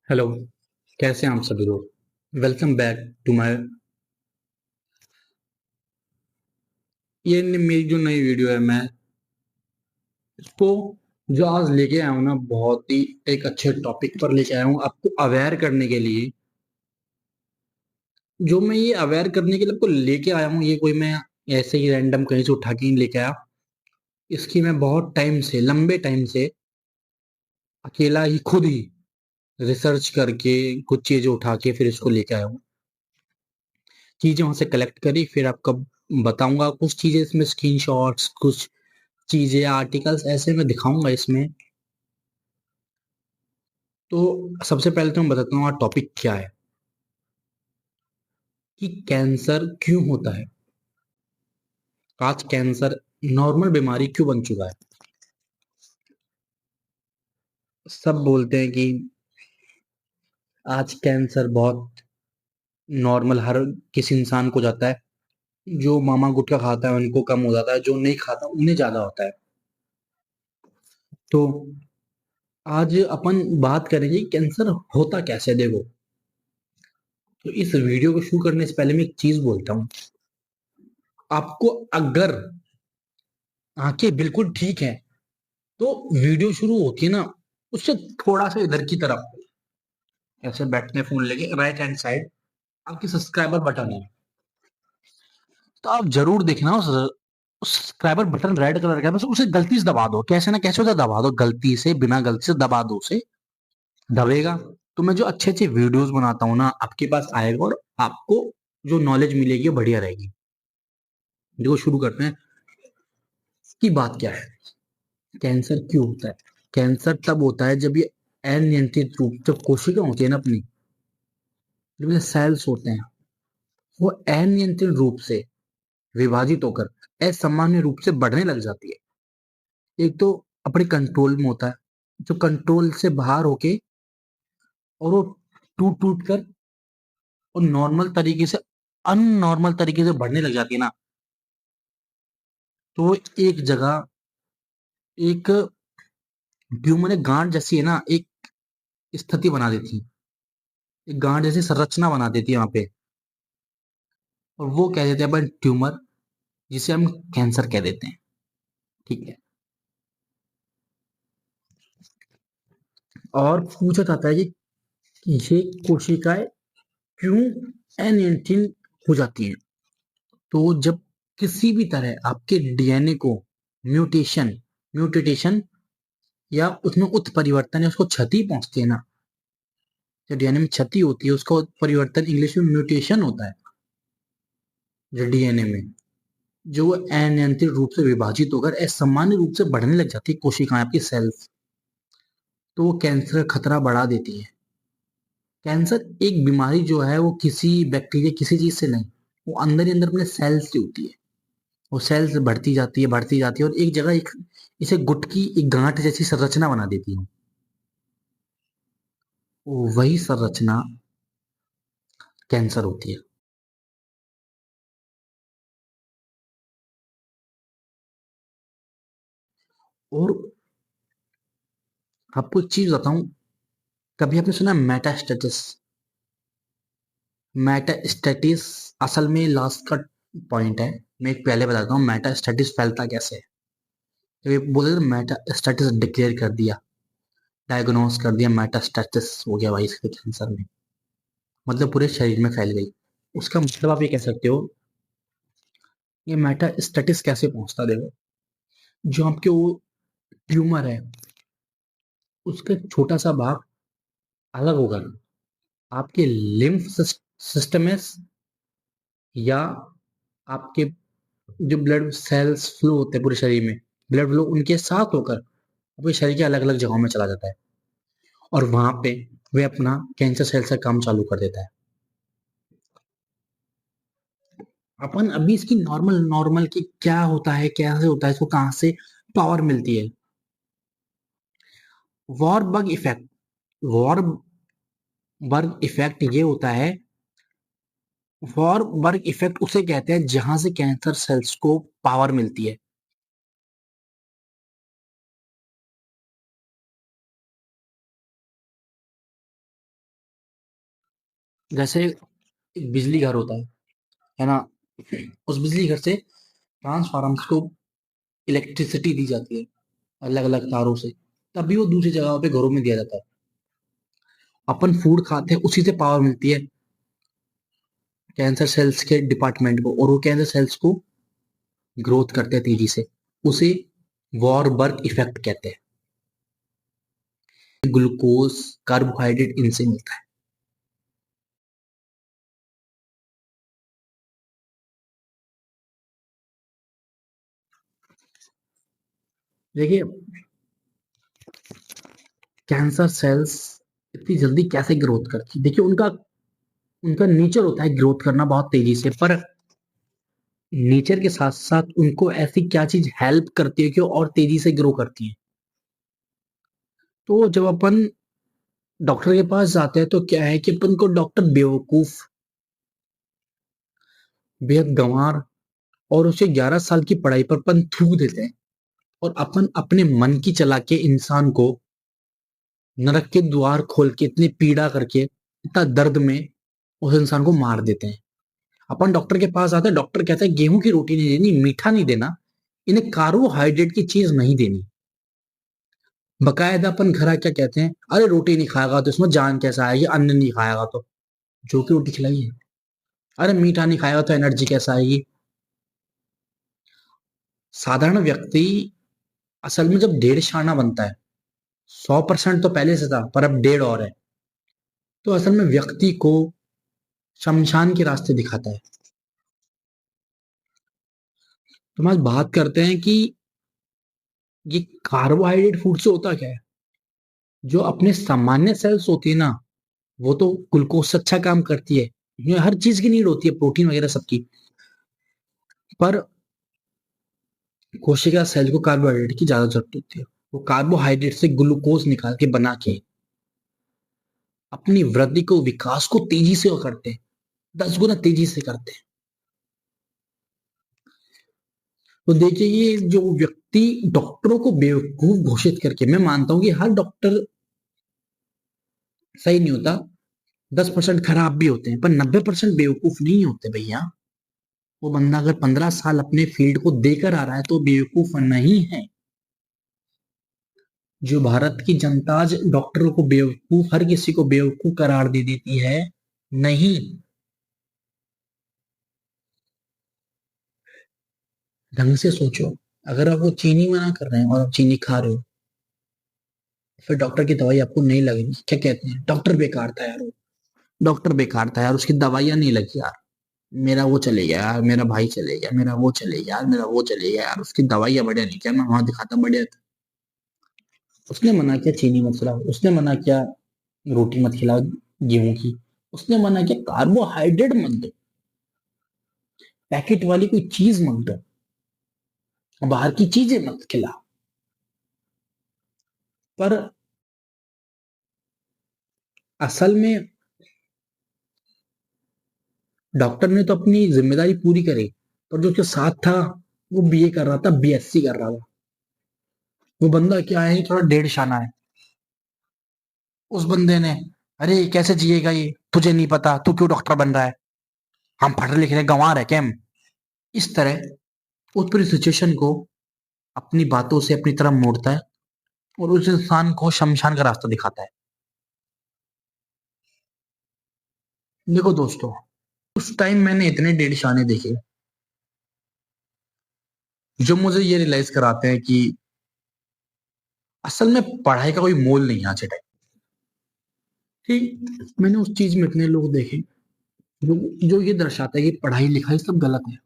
Hello. कैसे हैं आप सभी लोग? वेलकम बैक टू माय मेरी जो नई वीडियो है। मैं इसको जो आज लेके आया हूँ ना, बहुत ही एक अच्छे टॉपिक पर लेके आया हूँ आपको अवेयर करने के लिए। जो मैं ये अवेयर करने के लिए आपको लेके आया हूँ, ये कोई मैं ऐसे ही रैंडम कहीं से उठा के नहीं लेके आया। इसकी मैं बहुत टाइम से, लंबे टाइम से अकेला ही खुद ही रिसर्च करके कुछ चीजें उठा के फिर इसको लेके आया हूँ। चीजें वहां से कलेक्ट करी, फिर आपको बताऊंगा कुछ चीजें इसमें, स्क्रीनशॉट्स, कुछ चीजें, आर्टिकल्स ऐसे मैं दिखाऊंगा इसमें। तो सबसे पहले तो मैं बताता हूँ आज टॉपिक क्या है, कि कैंसर क्यों होता है। आज कैंसर नॉर्मल बीमारी क्यों बन चुका है। सब बोलते हैं कि आज कैंसर बहुत नॉर्मल हर किसी इंसान को जाता है। जो मामा गुटखा खाता है उनको कम हो जाता है, जो नहीं खाता उन्हें ज्यादा होता है। तो आज अपन बात करेंगे कैंसर होता कैसे। देखो, तो इस वीडियो को शुरू करने से पहले मैं एक चीज बोलता हूँ। आपको अगर आंखें बिल्कुल ठीक है तो वीडियो शुरू होती है ना, उससे थोड़ा सा इधर की तरफ ऐसे बैठने फोन लेके राइट हैंड साइड आपकी सब्सक्राइबर बटन है। तो आप जरूर देखना उस सब्सक्राइबर बटन रेड कलर का है, बस उसे गलती से दबा दो, कैसे ना कैसे उसे दबा दो, गलती से, बिना गलती से दबा दो उसे। दबेगा तो मैं जो अच्छे अच्छे वीडियोस बनाता हूँ ना आपके पास आएगा, और आपको जो नॉलेज मिलेगी वो बढ़िया रहेगी। देखो, शुरू करते हैं। की बात क्या है, कैंसर क्यों होता है। कैंसर तब होता है जब ये अनियंत्रित रूप, जब कोशिका होती है ना अपनी, जब ये सेल्स होते हैं, वो अनियंत्रित रूप से विभाजित होकर असामान्य रूप से बढ़ने लग जाती है। एक तो अपने कंट्रोल में होता है, जो कंट्रोल से बाहर होके, और वो टूट टूट कर और नॉर्मल तरीके से अननॉर्मल तरीके से बढ़ने लग जाती है ना, तो वो एक जगह एक ट्यूमर, एक गांठ जैसी है ना, एक स्थिति बना देती है, एक गांठ जैसी संरचना बना देती है वहां पे। और वो कह देते हैं अपन ट्यूमर, जिसे हम कैंसर कह देते हैं। ठीक है। और पूछा जाता है कि ये कोशिकाएं क्यों अनियंत्रित हो जाती हैं। तो जब किसी भी तरह आपके डीएनए को म्यूटेशन म्यूटेशन या उसमें उत्परिवर्तन या उसको क्षति पहुंचती है ना, जो डीएनए में क्षति होती है उसका उत्परिवर्तन इंग्लिश में म्यूटेशन होता है। जो डीएनए में जो अनियंत्रित रूप से विभाजित होकर असामान्य रूप से बढ़ने लग जाती है कोशिकाएं, आपकी सेल्स, तो वो कैंसर का खतरा बढ़ा देती है। कैंसर एक बीमारी जो है वो किसी बैक्टीरिया, किसी चीज से नहीं, वो अंदर ही अंदर अपने सेल्स से होती है। वो सेल्स बढ़ती जाती है और एक जगह एक इसे गुटकी, एक गांठ जैसी संरचना बना देती है। वो वही संरचना कैंसर होती है। और आपको एक चीज बताऊं, कभी आपने सुना मेटास्टेटिस। मेटास्टेटिस असल में लास्ट का पॉइंट है। मैं एक पहले बताता हूँ मेटास्टेटिस फैलता कैसे है। जब ये बोले तो मेटास्टेटिस डिक्लेयर कर दिया, डायग्नोस कर दिया, मेटास्टेटिस हो गया भाई इसके कैंसर में, मतलब पूरे शरीर में फैल गई। उसका मतलब आप ये कह सकते हो, ये मेटास्टेटिस कैसे पहुंचता। देखो, जो आपके वो ट्यूमर है, उसका एक छोटा सा भाग अलग होगा आपके लिम्फ सिस्टम में, या आपके जो ब्लड सेल्स फ्लो होते हैं पूरे शरीर में, ब्लड फ्लो उनके साथ होकर पूरे शरीर के अलग अलग जगहों में चला जाता है, और वहां पे वे अपना कैंसर सेल से काम चालू कर देता है। अपन अभी इसकी नॉर्मल नॉर्मल की क्या होता है, कैसे होता है, इसको कहाँ से पावर मिलती है। वॉरबर्ग इफेक्ट, वॉरबर्ग इफेक्ट ये होता है। वॉरबर्ग इफेक्ट उसे कहते हैं जहां से कैंसर सेल्स को पावर मिलती है। जैसे एक बिजली घर होता है ना? उस बिजली घर से ट्रांसफार्मर्स को इलेक्ट्रिसिटी दी जाती है अलग अलग तारों से, तभी वो दूसरी जगहों पे घरों में दिया जाता है। अपन फूड खाते हैं, उसी से पावर मिलती है कैंसर सेल्स के डिपार्टमेंट को, और वो कैंसर सेल्स को ग्रोथ करते हैं तेजी से। उसे वॉर बर्थ इफेक्ट कहते हैं। ग्लूकोज, कार्बोहाइड्रेट इनसे मिलता है। देखिए, कैंसर सेल्स इतनी जल्दी कैसे ग्रोथ करती है? देखिए, उनका उनका नेचर होता है ग्रोथ करना बहुत तेजी से, पर नेचर के साथ साथ उनको ऐसी क्या चीज हेल्प करती है कि वो और तेजी से ग्रो करती है? तो जब अपन डॉक्टर के पास जाते हैं तो क्या है कि अपन को डॉक्टर बेवकूफ, बेहद गंवार और उसे 11 साल की पढ़ाई पर अपन थूक देते हैं, और अपन अपने मन की चला के इंसान को नरक के द्वार खोल के इतनी पीड़ा करके इतना दर्द में उस इंसान को मार देते हैं। अपन डॉक्टर के पास आते हैं, डॉक्टर कहता है गेहूं की रोटी नहीं देनी, मीठा नहीं देना, इन्हें कार्बोहाइड्रेट की चीज नहीं देनी। बकायदा अपन घर क्या कहते हैं, अरे रोटी नहीं खाएगा तो इसमें जान कैसा आएगी, अन्न नहीं खाएगा तो जो की रोटी खिलाई है। अरे मीठा नहीं खाएगा तो एनर्जी कैसा आएगी? साधारण व्यक्ति असल में जब 1.5 आना बनता है, 100% तो पहले से था पर अब 1.5 और है, तो असल में व्यक्ति को शमशान के रास्ते दिखाता है। तो हम आज बात करते हैं कि ये कार्बोहाइड्रेट फूड से होता क्या है। जो अपने सामान्य सेल्स होती है ना, वो तो ग्लूकोज से अच्छा काम करती है, ये हर चीज की नीड होती है, प्रोटीन वगैरह सबकी। पर कोशिका सेल को कार्बोहाइड्रेट की ज्यादा जरूरत होती है। वो कार्बोहाइड्रेट से ग्लूकोज निकाल के बना के अपनी वृद्धि को, विकास को तेजी से वो करते हैं, 10 गुना तेजी से करते हैं। तो देखिए, ये जो व्यक्ति डॉक्टरों को बेवकूफ घोषित करके, मैं मानता हूं कि हर डॉक्टर सही नहीं होता, 10% खराब भी होते हैं, पर 90% बेवकूफ नहीं होते भैया। वो बंदा अगर 15 साल अपने फील्ड को देकर आ रहा है तो बेवकूफ नहीं है। जो भारत की जनता आज डॉक्टरों को बेवकूफ, हर किसी को बेवकूफ करार दे देती है, नहीं। ढंग से सोचो, अगर आप वो चीनी मना कर रहे हैं और आप चीनी खा रहे हो, फिर डॉक्टर की दवाई आपको नहीं लगेगी, क्या कहते हैं, डॉक्टर बेकार था यार, डॉक्टर बेकार था यार, उसकी दवाइयां नहीं लगी यार, मेरा वो चले गया यार, मेरा भाई चले गया, मेरा वो चले गया यार, मेरा वो चले गया यार, उसकी दवाइयां बढ़िया नहीं, क्या मैं वहां दिखाता बढ़िया था। उसने मना किया चीनी मत खिलाओ, उसने मना किया रोटी मत खिलाओ गेहूं की, उसने मना किया कार्बोहाइड्रेट मत दो, पैकेट वाली कोई चीज मत दो, बाहर की चीजें मत खिलाओ। पर असल में डॉक्टर ने तो अपनी जिम्मेदारी पूरी करी, पर जो उसके साथ था वो बीए कर रहा था, बीएससी कर रहा था। वो बंदा क्या है, थोड़ा 1.5 आना है। उस बंदे ने, अरे कैसे जिएगा ये, तुझे नहीं पता, तू क्यों डॉक्टर बन रहा है, हम पढ़े लिखे गंवार है क्या हम? इस तरह उस पूरी सिचुएशन को अपनी बातों से अपनी तरफ मोड़ता है, और उस इंसान को शमशान का रास्ता दिखाता है। देखो दोस्तों, उस टाइम मैंने इतने 1.5 आने देखे जो मुझे ये रियलाइज कराते हैं कि असल में पढ़ाई का कोई मोल नहीं है आज के टाइम। ठीक, मैंने उस चीज में इतने लोग देखे जो जो ये दर्शाता है कि पढ़ाई लिखाई सब गलत है,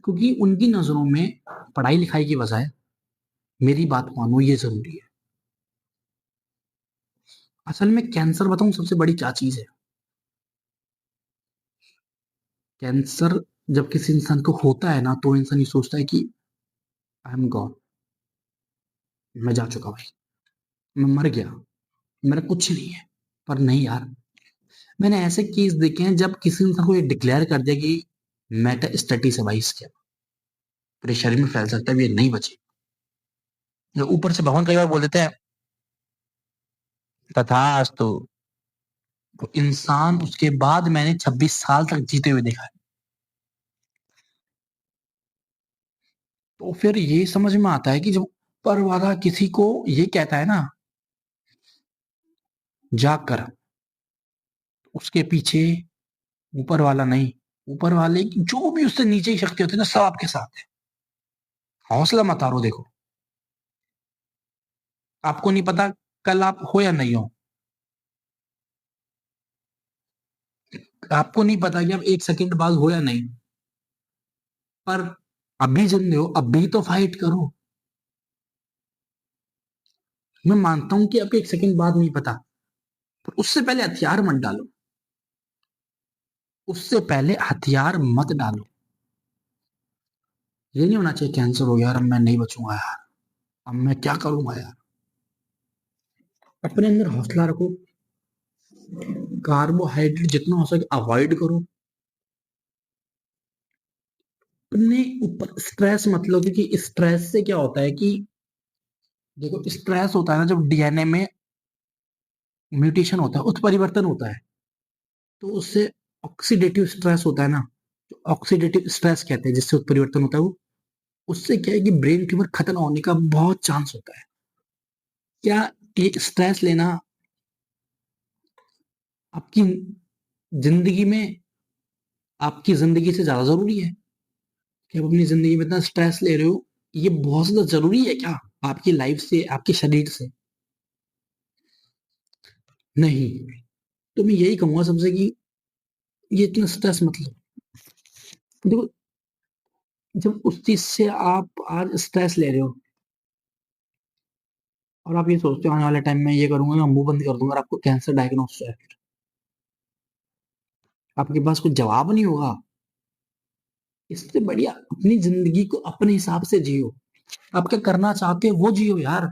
क्योंकि उनकी नजरों में पढ़ाई लिखाई की बजाय मेरी बात मानो ये जरूरी है। असल में कैंसर बताऊं सबसे बड़ी क्या चीज है? कैंसर जब किसी इंसान को होता है ना, तो इंसान ये सोचता है कि आई एम गॉन, मैं जा चुका भाई, मैं मर गया, मेरा कुछ नहीं है। पर नहीं यार, मैंने ऐसे केस देखे हैं जब किसी इंसान को ये डिक्लेयर कर दिया कि मेटास्टेटिस है भाई इसके, पूरे शरीर में फैल सकता है, ये नहीं बचे। ऊपर से भगवान कई बार बोल देते हैं तथास्तु, तो इंसान उसके बाद मैंने 26 साल तक जीते हुए देखा है। तो फिर ये समझ में आता है कि जब ऊपर वाला किसी को ये कहता है ना, जाग कर, उसके पीछे ऊपर वाला नहीं, ऊपर वाले की जो भी उससे नीचे की शक्ति होती है ना, सब आपके साथ है। हौसला मत हारो। देखो, आपको नहीं पता कल आप हो या नहीं हो। आपको नहीं पता कि आप 1 सेकंड बाद हो या नहीं, पर अभी जिंदे हो, अभी तो फाइट करो। मैं मानता हूं कि आपको 1 सेकंड बाद नहीं पता, पर उससे पहले हथियार मत डालो। उससे पहले हथियार मत डालो। ये नहीं होना चाहिए कैंसर हो गया यार, अब मैं नहीं बचूंगा यार, अब मैं क्या करूंगा यार। अपने अंदर हौसला रखो। कार्बोहाइड्रेट जितना हो सके अवॉइड करो। अपने ऊपर स्ट्रेस मत लो, क्योंकि स्ट्रेस से क्या होता है कि देखो, स्ट्रेस होता है ना जब डीएनए में म्यूटेशन होता है, उत्परिवर्तन होता है, तो उससे ऑक्सीडेटिव स्ट्रेस होता है ना, जो ऑक्सीडेटिव स्ट्रेस कहते हैं जिससे उत्परिवर्तन होता है वो, उससे क्या है कि ब्रेन ट्यूमर खत्म होने का बहुत चांस होता है। क्या ये स्ट्रेस लेना आपकी जिंदगी में, आपकी जिंदगी से ज्यादा जरूरी है कि आप अपनी जिंदगी में इतना स्ट्रेस ले रहे हो? ये बहुत ज्यादा जरूरी है क्या आपकी लाइफ से, आपके शरीर से? नहीं। तो मैं यही कहूंगा सबसे कि ये इतना स्ट्रेस मत लो। देखो, जब उस चीज से आप आज स्ट्रेस ले रहे हो और आप ये सोचते हो आने वाले टाइम में ये करूंगा, मैं मुंह बंद कर दूंगा, और आपको कैंसर डायग्नोस है, आपके पास कुछ जवाब नहीं होगा। इससे बढ़िया अपनी जिंदगी को अपने हिसाब से जियो। आप क्या करना चाहते हो वो जियो यार।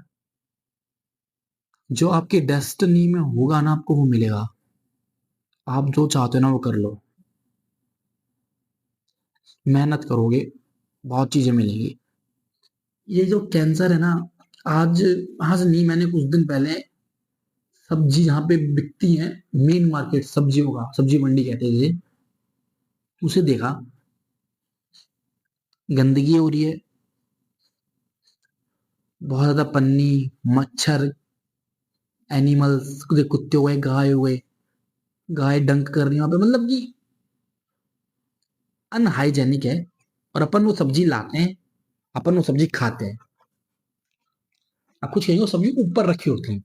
जो आपकी डेस्टिनी में होगा ना, आपको वो मिलेगा। आप जो चाहते हो ना वो कर लो। मेहनत करोगे, बहुत चीजें मिलेंगी। ये जो कैंसर है ना, आज आज नहीं, मैंने कुछ दिन पहले सब्जी जहाँ पे बिकती है, मेन मार्केट सब्जियों का, सब्जी मंडी कहते हैं जिसे, उसे देखा, गंदगी हो रही है, बहुत ज्यादा पन्नी, मच्छर, एनिमल्स, कुत्ते हुए, गाय हुए, गाय डंक कर रही है वहां पे, मतलब कि अनहाइजेनिक है। और अपन वो सब्जी लाते हैं, अपन वो सब्जी खाते हैं। आप कुछ कहेंगे, वो सब्जी ऊपर रखी होती है,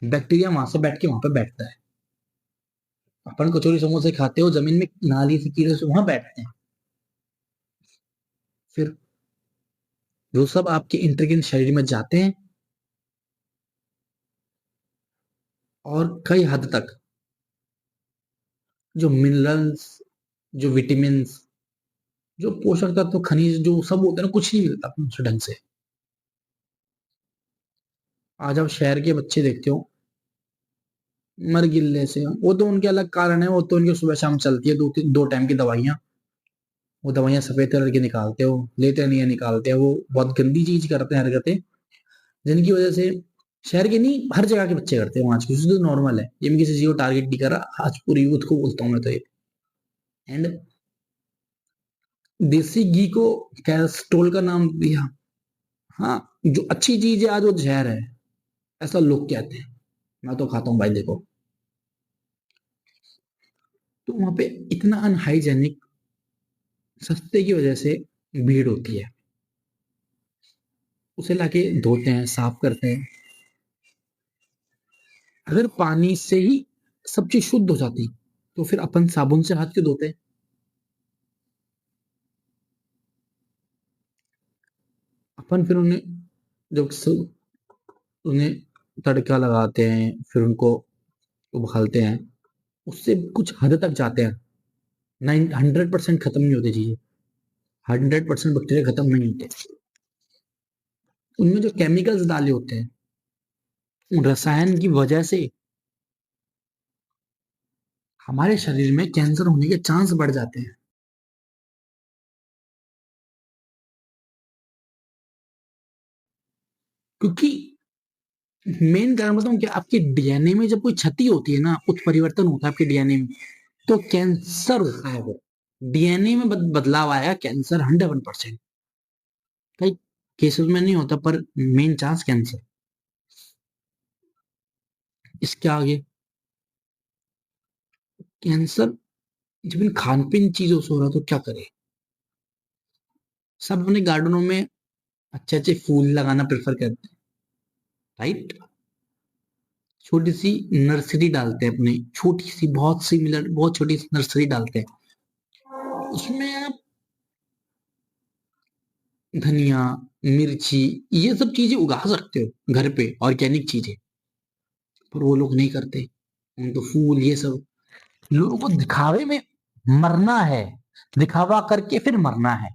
बैक्टीरिया वहां से बैठ के वहां पे बैठता है। अपन कचौरी समोसे खाते हो, जमीन में नाली से कीड़े से वहां बैठते हैं। फिर वो सब आपके इंटेलिजेंट शरीर में जाते हैं, और कई हद तक जो मिनरल्स, जो विटामिन, जो पोषक तत्व, खनिज जो सब होते हैं ना, कुछ नहीं मिलता उनसे ढंग से। आज आप शहर के बच्चे देखते हो, मर गिल्ले से, वो तो उनके अलग कारण है, वो तो उनकी सुबह शाम चलती है, दो टाइम की दवाइयाँ। वो दवाइयाँ सफेद कलर की निकालते हो, लेते नहीं है, निकालते हैं, वो बहुत गंदी चीज करते हैं, हरकतें, जिनकी वजह से शहर के नहीं, हर जगह के बच्चे करते हैं आज की, तो नॉर्मल है ये। मैं किसी चीज को टारगेट नहीं कर रहा, आज पूरी यूथ को बोलता हूँ मैं तो ये। एंड देसी घी को कैस्ट्रोल का नाम दिया। हाँ, जो अच्छी चीज है आज वो जहर है, ऐसा लोग कहते हैं। मैं तो खाता हूँ भाई, देखो। तो वहां पे इतना अनहाइजेनिक, सस्ते की वजह से भीड़ होती है। उसे लाके धोते हैं, साफ करते हैं। अगर पानी से ही सब चीज शुद्ध हो जाती, तो फिर अपन साबुन से हाथ क्यों धोते हैं? अपन फिर उन्हें, जब उन्हें तड़का लगाते हैं, फिर उनको उबालते हैं, उससे कुछ हद तक जाते हैं। 100% खत्म नहीं होती चीजें, 100% बैक्टीरिया खत्म नहीं होते। उनमें जो केमिकल्स डाले होते हैं, उन रसायन की वजह से हमारे शरीर में कैंसर होने के चांस बढ़ जाते हैं। क्योंकि मेन कारण बताऊं क्या, आपके डीएनए में जब कोई क्षति होती है ना, उत्परिवर्तन होता है आपके डीएनए में, तो कैंसर होता है वो। डीएनए में बदलाव आया, कैंसर 101%। कई केसेस में नहीं होता, पर मेन चांस कैंसर। इसके आगे कैंसर जब इन खान पीन चीजों से हो रहा तो क्या करें। सब अपने गार्डनों में अच्छे अच्छे फूल लगाना प्रेफर करते हैं, राइट। छोटी सी नर्सरी डालते हैं अपने, छोटी सी, बहुत सिमिलर, बहुत छोटी सी नर्सरी डालते हैं। उसमें आप धनिया, मिर्ची, ये सब चीजें उगा सकते हो घर पे, ऑर्गेनिक चीजें। पर वो लोग नहीं करते, उनको फूल ये सब, लोगों को दिखावे में मरना है, दिखावा करके फिर मरना है,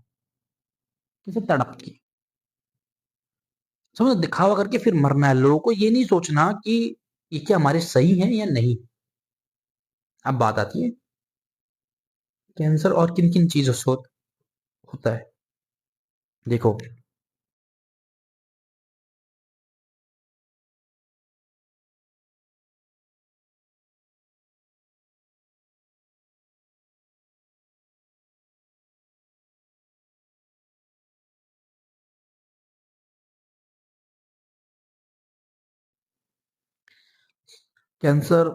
किसे तड़प के, समझ, दिखावा करके फिर मरना है। लोगों को ये नहीं सोचना कि ये क्या हमारे सही है या नहीं। अब बात आती है कैंसर और किन किन चीजों से होता है। देखो, कैंसर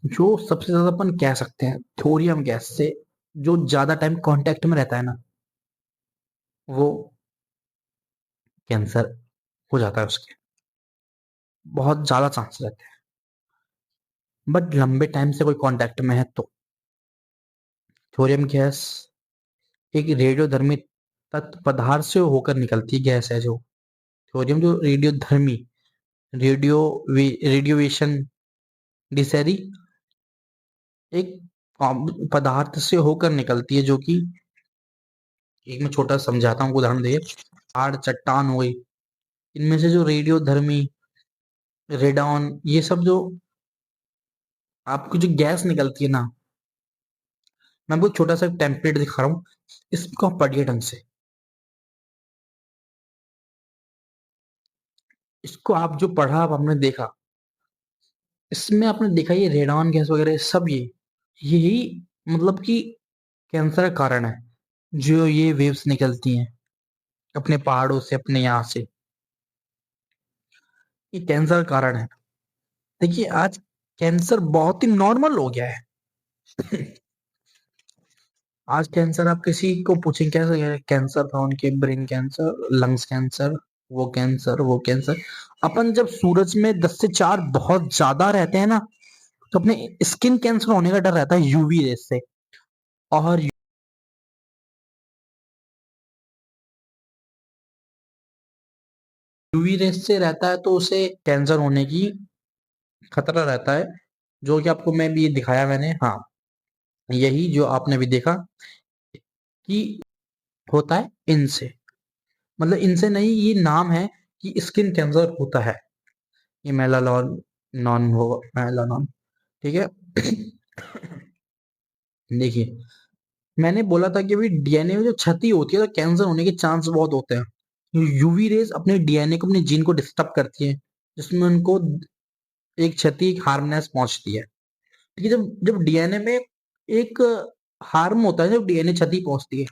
जो सबसे ज्यादा अपन कह सकते हैं थोरियम गैस से, जो ज्यादा टाइम कांटेक्ट में रहता है ना, वो कैंसर हो जाता है उसके, बहुत ज्यादा चांस रहते हैं। बट लंबे टाइम से कोई कांटेक्ट में है तो थोरियम गैस एक रेडियोधर्मी तत्व पदार्थ से होकर निकलती गैस है। जो थोरियम, जो रेडियोधर्मी, रेडियोवेशन डिसेरी, एक पदार्थ से होकर निकलती है, जो कि एक मैं छोटा समझाता हूँ उदाहरण दे। पहाड़, चट्टान हो गई, इनमें से जो रेडियोधर्मी, रेडॉन, ये सब जो आपकी जो गैस निकलती है ना, मैं आपको छोटा सा टेम्पलेट दिखा रहा हूँ, इसको आप पढ़िए ढंग से। इसको आप जो पढ़ा, आप आपने देखा, इसमें आपने देखा ये रेडॉन गैस वगैरह सब, ये यही मतलब कि कैंसर का कारण है। जो ये वेव्स निकलती हैं अपने पहाड़ों से, अपने यहाँ से, ये कैंसर का कारण है। देखिए आज कैंसर बहुत ही नॉर्मल हो गया है। आज कैंसर आप किसी को पूछें कैसे कैंसर था, उनके ब्रेन कैंसर, लंग्स कैंसर, वो कैंसर, वो कैंसर। अपन जब सूरज में 10 से 4 बहुत ज्यादा रहते हैं ना, तो अपने स्किन कैंसर होने का डर रहता है यूवी रेस से। और यूवी रेस से रहता है तो उसे कैंसर होने की खतरा रहता है। जो कि आपको मैं भी दिखाया मैंने, हाँ, यही जो आपने भी देखा कि होता है इनसे, मतलब इनसे नहीं, ये नाम है कि स्किन कैंसर होता है। ये मेलानॉन, नॉन होगा मेलानॉन, ठीक है। देखिए, मैंने बोला था कि भाई डीएनए में जो क्षति होती है तो कैंसर होने के चांस बहुत होते हैं। यूवी रेज अपने डीएनए को, अपने जीन को डिस्टर्ब करती है, जिसमें उनको एक क्षति, एक हार्मनेस पहुंचती है। ठीक है, जब जब डीएनए में एक हार्म होता है, जब डीएनए क्षति पहुंचती है,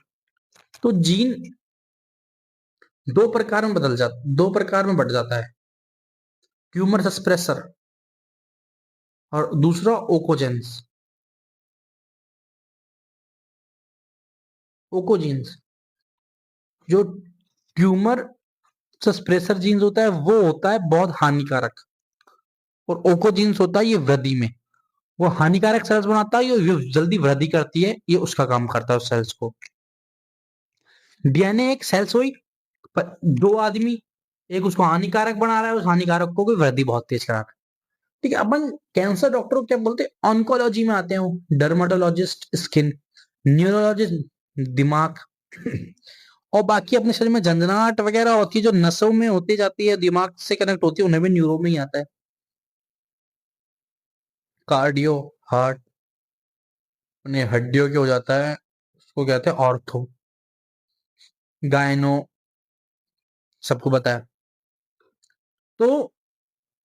तो जीन दो प्रकार में बढ़ जाता है। ट्यूमर सप्रेसर और दूसरा ओकोजेंस, ओकोजीन्स। जो ट्यूमर सप्रेसर जीन्स होता है वो होता है बहुत हानिकारक, और ओकोजीन्स होता है ये वृद्धि में, वो हानिकारक सेल्स बनाता है, ये जल्दी वृद्धि करती है, ये उसका काम करता है उस सेल्स को। डीएनए एक सेल्स हुई, पर दो आदमी, एक उसको हानिकारक बना रहा है, उस हानिकारक को कोई वृद्धि बहुत तेज करा रहा है। ठीक है, अपन कैंसर डॉक्टर को क्या बोलते हैं, ऑन्कोलॉजी में आते हैं, डर्माटोलॉजिस्ट स्किन, न्यूरोलॉजिस्ट दिमाग, और बाकी अपने शरीर में झंझनाहट वगैरह होती है जो नसों में होती जाती है, दिमाग से कनेक्ट होती है, उन्हें भी न्यूरो में ही आता है। कार्डियो, हार्ट, अपने हड्डियों के हो जाता है, उसको कहते हैं ऑर्थो। गायनो, सबको बताया। तो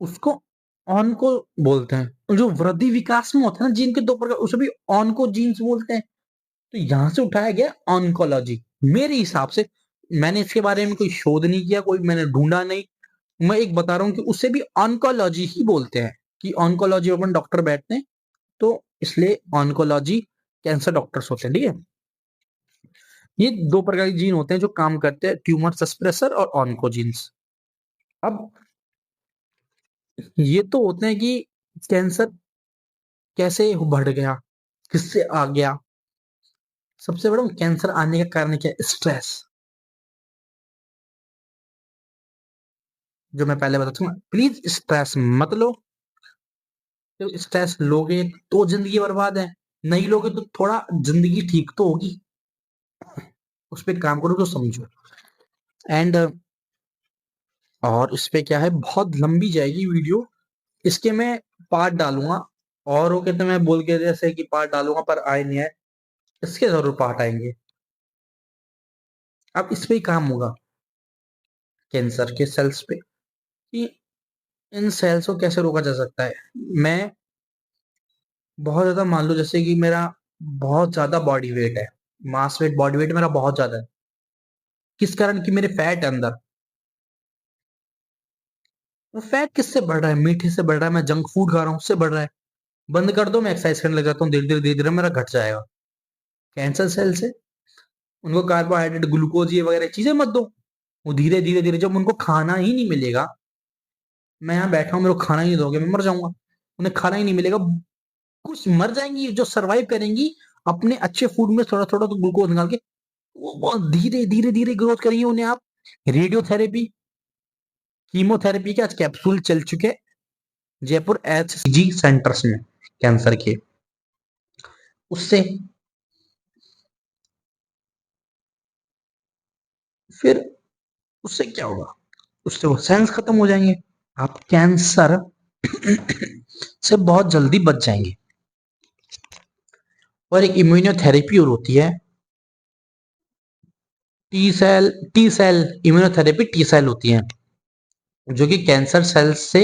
उसको ऑनको बोलते हैं। जो वृद्धि विकास में होता है ना जीन के 2 प्रकार, उसे भी ऑनको जीन्स बोलते हैं। तो यहां से उठाया गया ऑन्कोलॉजी। मेरे हिसाब से, मैंने इसके बारे में कोई शोध नहीं किया, कोई मैंने ढूंढा नहीं, मैं एक बता रहा हूँ कि उसे भी ऑन्कोलॉजी ही बोलते हैं, कि ऑन्कोलॉजी अपन डॉक्टर बैठते हैं, तो इसलिए ऑन्कोलॉजी कैंसर डॉक्टर्स होते हैं। ठीक है, ये 2 प्रकार के जीन होते हैं जो काम करते हैं, ट्यूमर सप्रेसर और ऑन्कोजीन्स। अब ये तो होते हैं कि कैंसर कैसे बढ़ गया, किससे आ गया। सबसे बड़ा कैंसर आने का कारण क्या है? स्ट्रेस। जो मैं पहले बताता हूँ, प्लीज स्ट्रेस मत लो। तो स्ट्रेस लोगे तो जिंदगी बर्बाद है, नहीं लोगे तो थोड़ा जिंदगी ठीक तो होगी। उस पर काम करो तो समझो। एंड और इस पे क्या है, बहुत लंबी जाएगी वीडियो, इसके मैं पार्ट डालूंगा। और वो कहते मैं बोल के जैसे कि पार्ट डालूंगा पर आए नहीं आए, इसके जरूर पार्ट आएंगे। अब इस पे ही काम होगा, कैंसर के सेल्स पे, कि इन सेल्स को कैसे रोका जा सकता है। मैं बहुत ज्यादा मान लो जैसे कि मेरा बहुत ज्यादा बॉडी वेट है, मास वेट बॉडी वेट मेरा बहुत ज्यादा है, किस कारण की मेरे फैट है अंदर। वो फैट किससे बढ़ रहा है? मीठे से बढ़ रहा है, मैं जंक फूड खा रहा हूँ उससे बढ़ रहा है। बंद कर दो, मैं एक्सरसाइज करने लग जाता हूँ, धीरे धीरे मेरा घट जाएगा। कैंसर सेल से उनको कार्बोहाइड्रेट ग्लूकोज ये वगैरह चीजें मत दो। वो धीरे धीरे जब उनको खाना ही नहीं मिलेगा, मैं यहाँ बैठा हूँ, मेरे को खाना ही नहीं दोगे, मैं मर जाऊंगा। उन्हें खाना ही नहीं मिलेगा, कुछ मर जाएंगी। जो सरवाइव करेंगी अपने अच्छे फूड में थोड़ा थोड़ा तो ग्लूकोज निकाल के, वो बहुत धीरे धीरे ग्रोथ करेंगे। उन्हें आप रेडियोथेरेपी, कीमोथेरेपी के आज कैप्सूल चल चुके जयपुर HCG सेंटर्स में कैंसर के। उससे फिर उससे क्या होगा? उससे वो सेंस खत्म हो जाएंगे, आप कैंसर से बहुत जल्दी बच जाएंगे। और एक इम्यूनोथेरेपी और होती है, T cell immunotherapy. T cell होती है जो कि कैंसर सेल्स से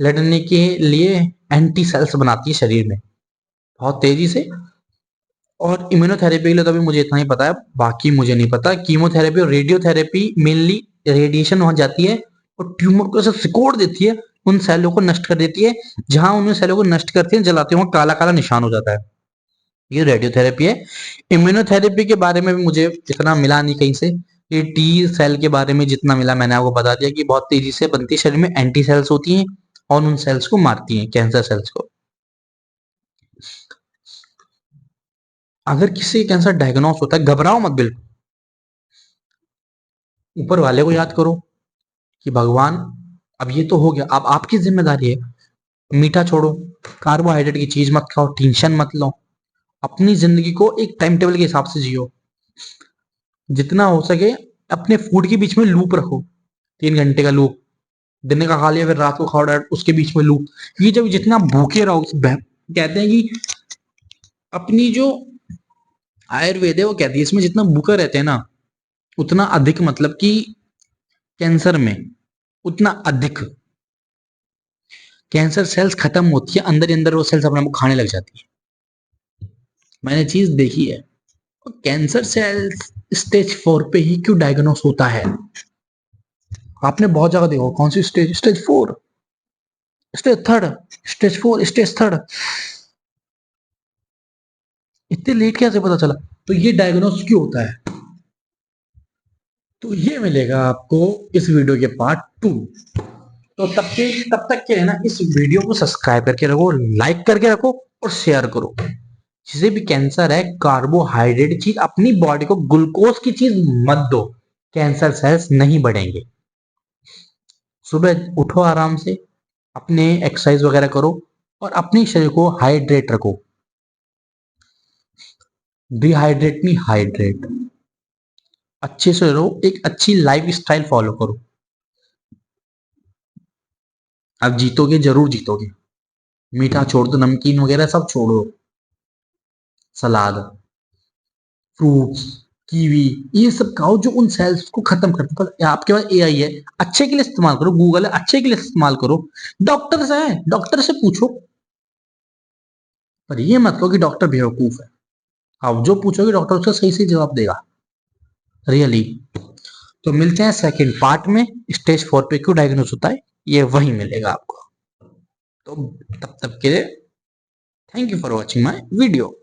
लड़ने के लिए एंटी सेल्स बनाती है शरीर में बहुत तेजी से। और इम्यूनोथेरेपी के लिए तो अभी मुझे इतना ही पता है, बाकी मुझे नहीं पता। कीमोथेरेपी और रेडियोथेरेपी मेनली रेडिएशन वहां जाती है और ट्यूमर को ऐसे सिकोड़ देती है, उन सेलों को नष्ट कर देती है। जहां उन सेलों को नष्ट करती है, जलाते हैं, वहां काला काला निशान हो जाता है। ये रेडियोथेरेपी है। इम्यूनोथेरेपी के बारे में भी मुझे इतना मिला नहीं कहीं से। ये टी सेल के बारे में जितना मिला मैंने आपको बता दिया, कि बहुत तेजी से बनती है, शरीर में एंटी सेल्स होती हैं और उन सेल्स को मारती हैं, कैंसर सेल्स को। अगर किसी कैंसर डायग्नोस होता है, घबराओ मत बिल्कुल। ऊपर वाले को याद करो कि भगवान, अब ये तो हो गया, अब आपकी जिम्मेदारी है। मीठा छोड़ो, कार्बोहाइड्रेट की चीज मत खाओ, टेंशन मत लो, अपनी जिंदगी को एक टाइम टेबल के हिसाब से जियो। जितना हो सके अपने फूड के बीच में लूप रखो, 3 घंटे का लूप। दिन का खा लिया फिर रात को खाओ डायरेक्ट, उसके बीच में लूप। ये जब जितना भूखे रहो, कहते हैं कि अपनी जो आयुर्वेद है वो कहती है इसमें जितना भूखे रहते हैं ना, उतना अधिक, मतलब कि कैंसर में उतना अधिक कैंसर सेल्स खत्म होती है, अंदर ही अंदर वो सेल्स अपने आप खाने लग जाती है। मैंने चीज देखी है। कैंसर सेल्स स्टेज 4 पे ही क्यों डायग्नोस होता है? आपने बहुत जगह देखा, कौन सी stage? Stage 4, stage 3, stage 4, stage 3। इतने लेट कैसे पता चला? तो ये डायग्नोस क्यों होता है? तो ये मिलेगा आपको इस वीडियो के पार्ट 2। तो तब तक के है ना, इस वीडियो को सब्सक्राइब करके रखो, लाइक करके रखो और शेयर करो। जिसे भी कैंसर है, कार्बोहाइड्रेट चीज, अपनी बॉडी को ग्लूकोज की चीज मत दो, कैंसर सेल्स नहीं बढ़ेंगे। सुबह उठो आराम से, अपने एक्सरसाइज वगैरह करो और अपने शरीर को हाइड्रेट रखो। डिहाइड्रेट नहीं, हाइड्रेट। अच्छे से रहो, एक अच्छी लाइफ स्टाइल फॉलो करो। अब जीतोगे, जरूर जीतोगे। मीठा छोड़ दो, नमकीन वगैरह सब छोड़ो, सलाद, फ्रूट्स, कीवी, ये सब खाओ जो उन सेल्स को खत्म करते। पर आपके पास एआई है, अच्छे के लिए इस्तेमाल करो, गूगल है, अच्छे के लिए इस्तेमाल करो, डॉक्टर्स है, डॉक्टर से पूछो। पर ये मत कहो कि डॉक्टर बेवकूफ है। आप जो पूछोगे डॉक्टर उसका सही सही जवाब देगा, रियली। तो मिलते हैं सेकंड पार्ट में, स्टेज 4 पे क्यों डायग्नोस होता है, ये वही मिलेगा आपको। तो तब तक के लिए thank you for watching my video.